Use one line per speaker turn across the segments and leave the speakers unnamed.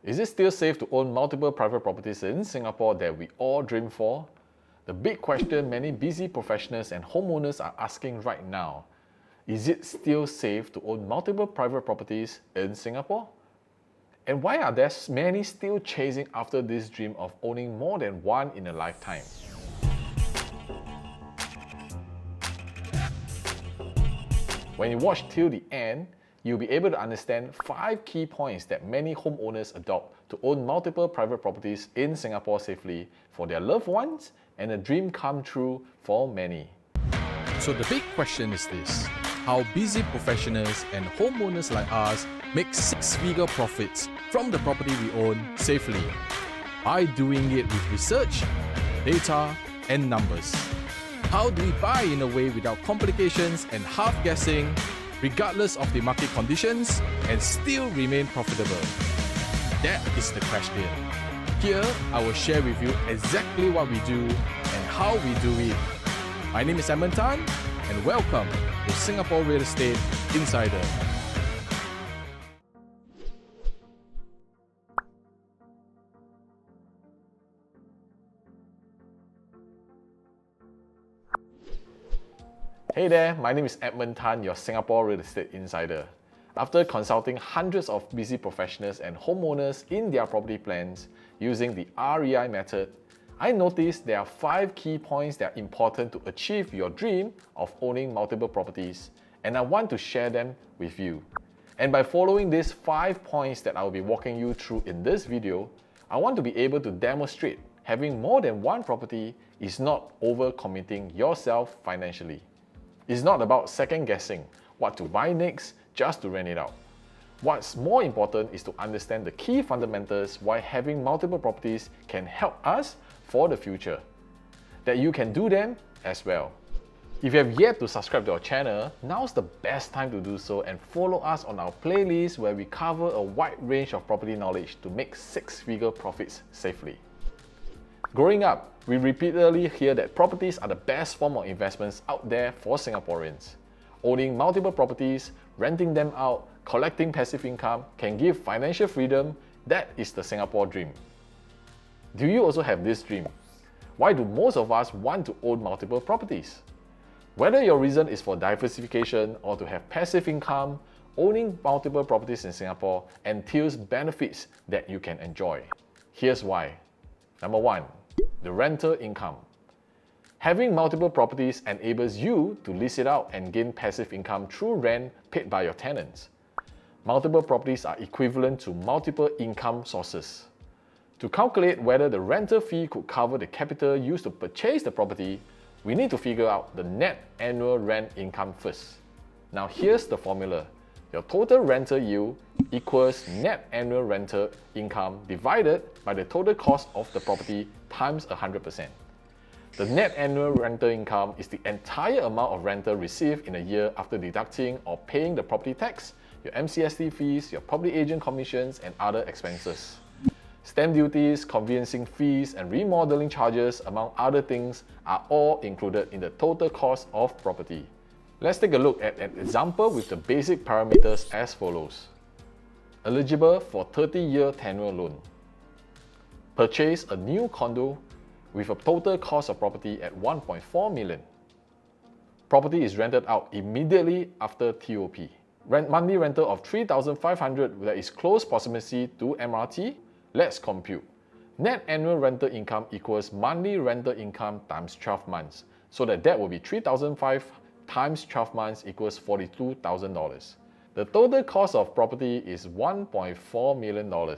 Is it still safe to own multiple private properties in Singapore that we all dream for? The big question many busy professionals and homeowners are asking right now. Is it still safe to own multiple private properties in Singapore? And why are there many still chasing after this dream of owning more than one in a lifetime? When you watch till the end, you'll be able to understand 5 key points that many homeowners adopt to own multiple private properties in Singapore safely for their loved ones and a dream come true for many.
So the big question is this: how busy professionals and homeowners like us make six-figure profits from the property we own safely by doing it with research, data, and numbers. How do we buy in a way without complications and half-guessing, regardless of the market conditions, and still remain profitable? That is the question. Here, I will share with you exactly what we do and how we do it. My name is Edmund, and welcome to Singapore Real Estate Insider.
Hey there, my name is Edmund Tan, your Singapore Real Estate Insider. After consulting hundreds of busy professionals and homeowners in their property plans using the REI method, I noticed there are 5 key points that are important to achieve your dream of owning multiple properties, and I want to share them with you. And by following these 5 points that I will be walking you through in this video, I want to be able to demonstrate having more than one property is not overcommitting yourself financially. It's not about second guessing what to buy next just to rent it out. What's more important is to understand the key fundamentals why having multiple properties can help us for the future. That you can do them as well. If you have yet to subscribe to our channel, now's the best time to do so and follow us on our playlist where we cover a wide range of property knowledge to make six-figure profits safely. Growing up, we repeatedly hear that properties are the best form of investments out there for Singaporeans. Owning multiple properties, renting them out, collecting passive income can give financial freedom. That is the Singapore dream. Do you also have this dream? Why do most of us want to own multiple properties? Whether your reason is for diversification or to have passive income, owning multiple properties in Singapore entails benefits that you can enjoy. Here's why. Number 1, the rental income. Having multiple properties enables you to lease it out and gain passive income through rent paid by your tenants. Multiple properties are equivalent to multiple income sources. To calculate whether the rental fee could cover the capital used to purchase the property, we need to figure out the net annual rent income first. Now here's the formula. Your total rental yield equals net annual rental income divided by the total cost of the property times 100%. The net annual rental income is the entire amount of rental received in a year after deducting or paying the property tax, your MCST fees, your property agent commissions, and other expenses. Stamp duties, conveyancing fees, and remodeling charges, among other things, are all included in the total cost of property. Let's take a look at an example with the basic parameters as follows. Eligible for 30-year tenure loan. Purchase a new condo with a total cost of property at 1.4 million. Property is rented out immediately after TOP. Monthly rental of 3,500 that is close proximity to MRT. Let's compute. Net annual rental income equals monthly rental income times 12 months. So that will be 3,500 times 12 months equals $42,000. The total cost of property is $1.4 million.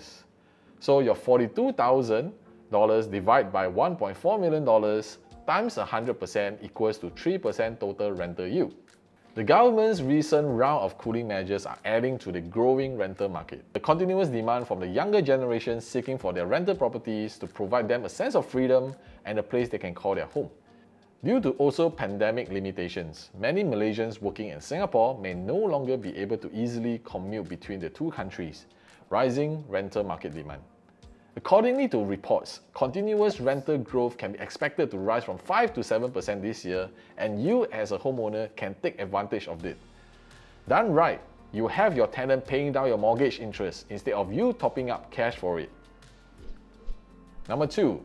So your $42,000 divided by $1.4 million times 100% equals to 3% total rental yield. The government's recent round of cooling measures are adding to the growing rental market. The continuous demand from the younger generation seeking for their rental properties to provide them a sense of freedom and a place they can call their home. Due to also pandemic limitations, many Malaysians working in Singapore may no longer be able to easily commute between the two countries, rising rental market demand. Accordingly to reports, continuous rental growth can be expected to rise from 5 to 7% this year, and you as a homeowner can take advantage of it. Done right, you have your tenant paying down your mortgage interest instead of you topping up cash for it. Number 2.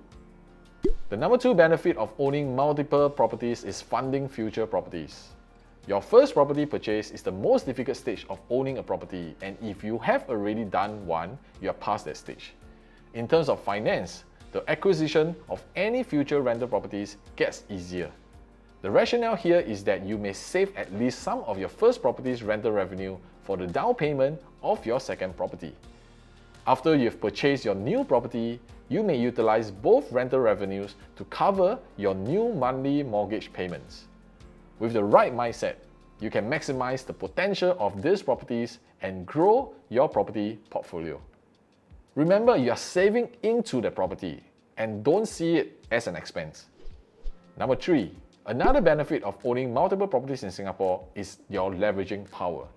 The number 2 benefit of owning multiple properties is funding future properties. Your first property purchase is the most difficult stage of owning a property, and if you have already done one, you are past that stage. In terms of finance, the acquisition of any future rental properties gets easier. The rationale here is that you may save at least some of your first property's rental revenue for the down payment of your second property. After you've purchased your new property, you may utilize both rental revenues to cover your new monthly mortgage payments. With the right mindset, you can maximize the potential of these properties and grow your property portfolio. Remember, you are saving into the property and don't see it as an expense. Number 3, another benefit of owning multiple properties in Singapore is your leveraging power.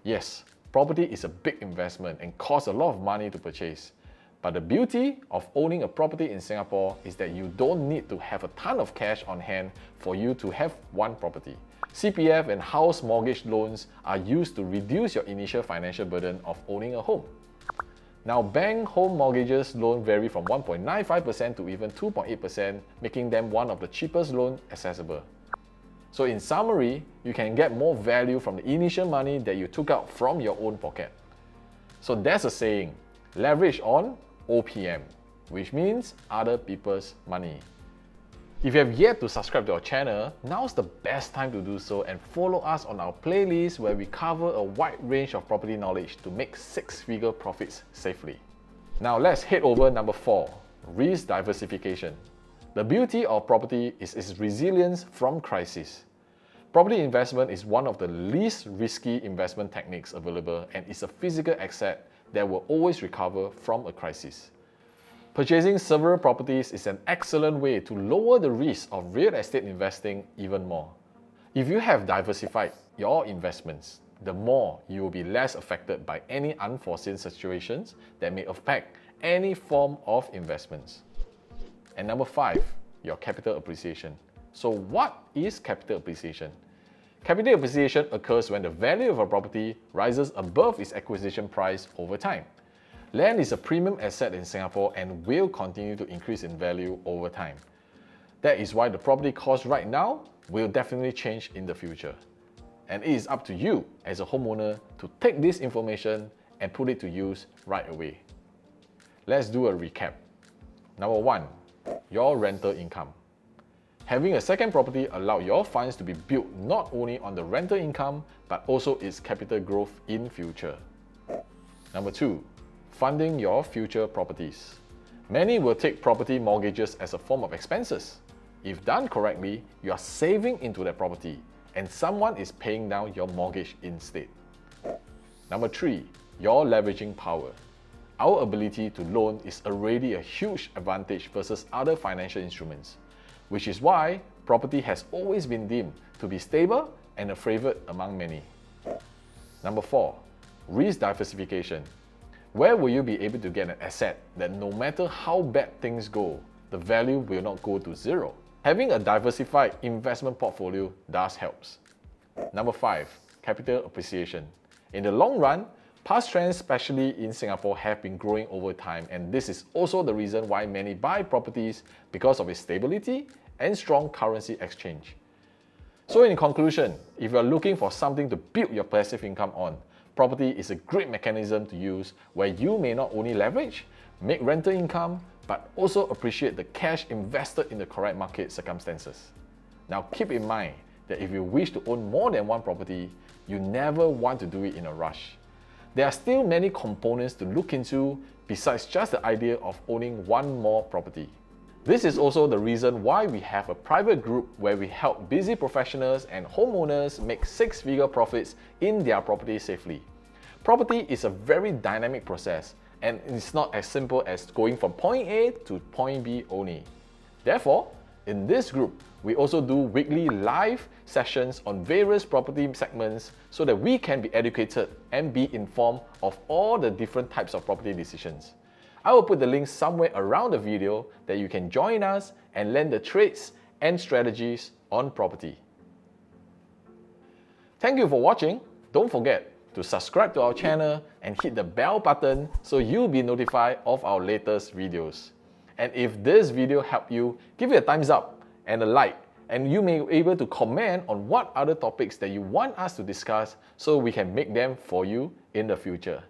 Yes, property is a big investment and costs a lot of money to purchase. But the beauty of owning a property in Singapore is that you don't need to have a ton of cash on hand for you to have one property. CPF and house mortgage loans are used to reduce your initial financial burden of owning a home. Now, bank home mortgages loan vary from 1.95% to even 2.8%, making them one of the cheapest loans accessible. So in summary, you can get more value from the initial money that you took out from your own pocket. So there's a saying, leverage on OPM, which means other people's money. If you have yet to subscribe to our channel, now's the best time to do so and follow us on our playlist where we cover a wide range of property knowledge to make six-figure profits safely. Now let's head over number 4, risk diversification. The beauty of property is its resilience from crisis. Property investment is one of the least risky investment techniques available and is a physical asset that will always recover from a crisis. Purchasing several properties is an excellent way to lower the risk of real estate investing even more. If you have diversified your investments, the more you will be less affected by any unforeseen situations that may affect any form of investments. And number 5, your capital appreciation. So what is capital appreciation? Capital appreciation occurs when the value of a property rises above its acquisition price over time. Land is a premium asset in Singapore and will continue to increase in value over time. That is why the property cost right now will definitely change in the future. And it is up to you as a homeowner to take this information and put it to use right away. Let's do a recap. Number 1, your rental income. Having a second property allows your funds to be built not only on the rental income but also its capital growth in future. Number 2, funding your future properties. Many will take property mortgages as a form of expenses. If done correctly, you are saving into that property and someone is paying down your mortgage instead. Number 3, your leveraging power. Our ability to loan is already a huge advantage versus other financial instruments, which is why property has always been deemed to be stable and a favorite among many. Number 4, risk diversification. Where will you be able to get an asset that no matter how bad things go, the value will not go to zero? Having a diversified investment portfolio does helps. Number 5, capital appreciation. In the long run, past trends, especially in Singapore, have been growing over time, and this is also the reason why many buy properties because of its stability and strong currency exchange. So in conclusion, if you are looking for something to build your passive income on, property is a great mechanism to use where you may not only leverage, make rental income, but also appreciate the cash invested in the correct market circumstances. Now keep in mind that if you wish to own more than one property, you never want to do it in a rush. There are still many components to look into besides just the idea of owning one more property. This is also the reason why we have a private group where we help busy professionals and homeowners make six-figure profits in their property safely. Property is a very dynamic process and it's not as simple as going from point A to point B only. Therefore, in this group, we also do weekly live sessions on various property segments so that we can be educated and be informed of all the different types of property decisions. I will put the link somewhere around the video that you can join us and learn the trades and strategies on property. Thank you for watching. Don't forget, to subscribe to our channel and hit the bell button so you'll be notified of our latest videos. And if this video helped you, give it a thumbs up and a like, and you may be able to comment on what other topics that you want us to discuss so we can make them for you in the future.